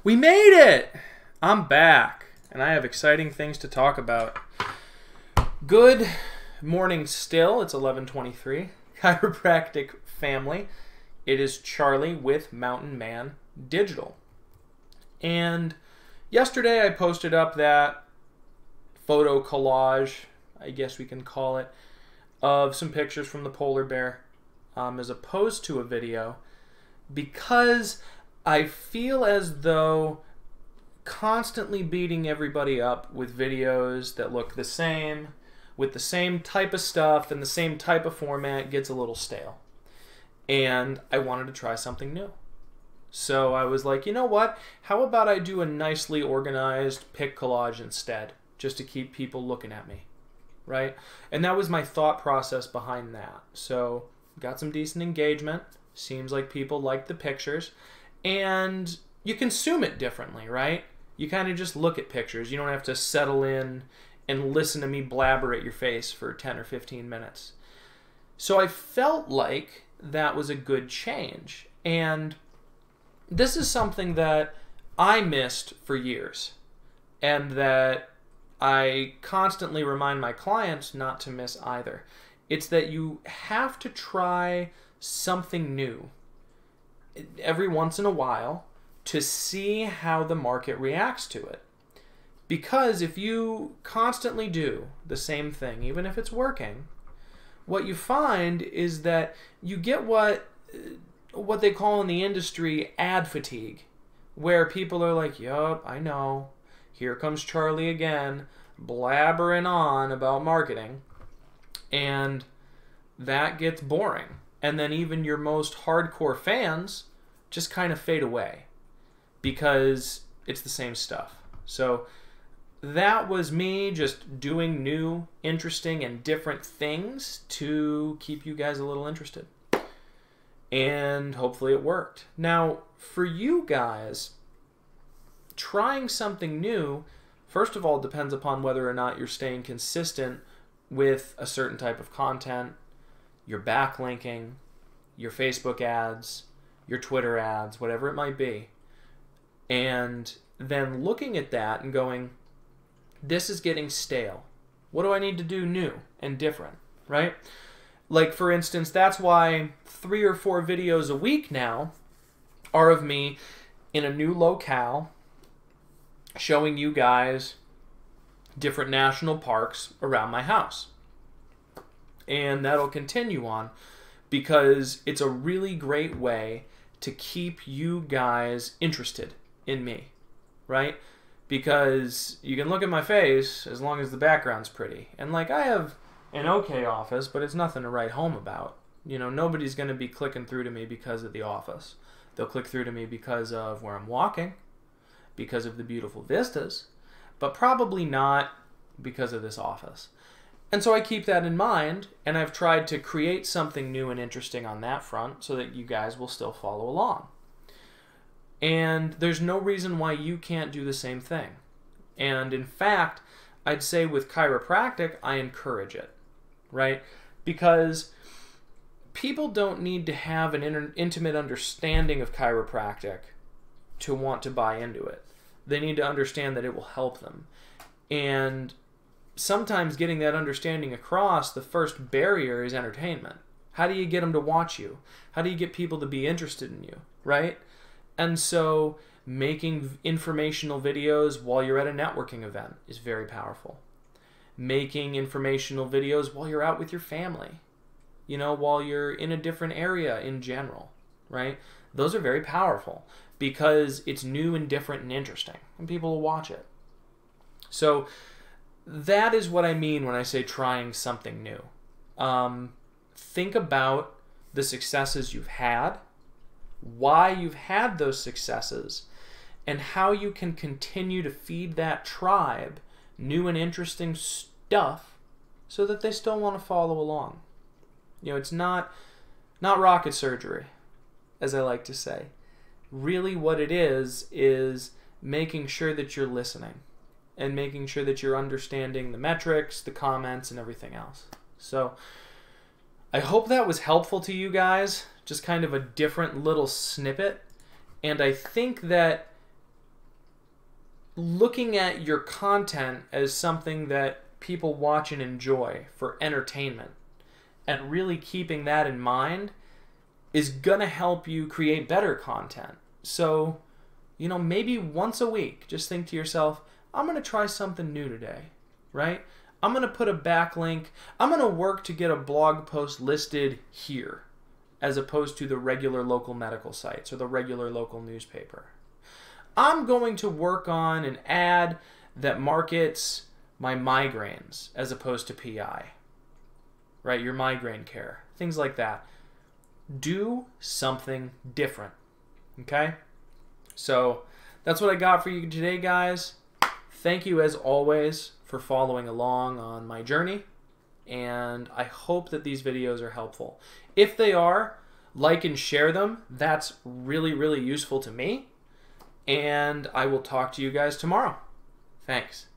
We made it! I'm back, and I have exciting things to talk about. Good morning still. It's 11:23. Chiropractic family. It is Charlie with Mountain Man Digital. And yesterday I posted up that photo collage, I guess we can call it, of some pictures from the polar bear as opposed to a video, because I feel as though constantly beating everybody up with videos that look the same, with the same type of stuff and the same type of format gets a little stale. And I wanted to try something new. So I was like, you know what? How about I do a nicely organized pic collage instead, just to keep people looking at me, right? And that was my thought process behind that. So got some decent engagement. Seems like people like the pictures. And you consume it differently, right? You kind of just look at pictures. You don't have to settle in and listen to me blabber at your face for 10 or 15 minutes. So I felt like that was a good change. And this is something that I missed for years, and that I constantly remind my clients not to miss either. It's that you have to try something new every once in a while to see how the market reacts to it. Because if you constantly do the same thing, even if it's working, what you find is that you get what they call in the industry ad fatigue, where people are like, yup, I know, here comes Charlie again, blabbering on about marketing, and that gets boring. And then even your most hardcore fans just kind of fade away because it's the same stuff. So that was me just doing new, interesting, and different things to keep you guys a little interested. And hopefully it worked. Now, for you guys, trying something new, first of all, depends upon whether or not you're staying consistent with a certain type of content, your backlinking, your Facebook ads, your Twitter ads, whatever it might be. And then looking at that and going, this is getting stale. What do I need to do new and different, right? Like, for instance, that's why 3 or 4 videos a week now are of me in a new locale showing you guys different national parks around my house. And that'll continue on because it's a really great way to keep you guys interested in me, right? Because you can look at my face as long as the background's pretty. And like, I have an okay office, but it's nothing to write home about. You know, nobody's going to be clicking through to me because of the office. They'll click through to me because of where I'm walking, because of the beautiful vistas, but probably not because of this office. And so I keep that in mind, and I've tried to create something new and interesting on that front so that you guys will still follow along. And there's no reason why you can't do the same thing. And in fact, I'd say with chiropractic, I encourage it, right? Because people don't need to have an intimate understanding of chiropractic to want to buy into it. They need to understand that it will help them. And sometimes getting that understanding across, the first barrier is entertainment. How do you get them to watch you? How do you get people to be interested in you, right? And so making informational videos while you're at a networking event is very powerful. Making informational videos while you're out with your family, you know, while you're in a different area in general, right? Those are very powerful because it's new and different and interesting, and people will watch it. So that is what I mean when I say trying something new. Think about the successes you've had, why you've had those successes, and how you can continue to feed that tribe new and interesting stuff so that they still want to follow along. You know, it's not rocket surgery, as I like to say. Really what it is making sure that you're listening and making sure that you're understanding the metrics, the comments, and everything else. So I hope that was helpful to you guys, just kind of a different little snippet. And I think that looking at your content as something that people watch and enjoy for entertainment and really keeping that in mind is going to help you create better content. So, you know, maybe once a week, just think to yourself, I'm going to try something new today, right? I'm going to put a backlink. I'm going to work to get a blog post listed here as opposed to the regular local medical sites or the regular local newspaper. I'm going to work on an ad that markets my migraines as opposed to PI, right? Your migraine care, things like that. Do something different, okay? So that's what I got for you today, guys. Thank you, as always, for following along on my journey, and I hope that these videos are helpful. If they are, like and share them. That's really, really useful to me, and I will talk to you guys tomorrow. Thanks.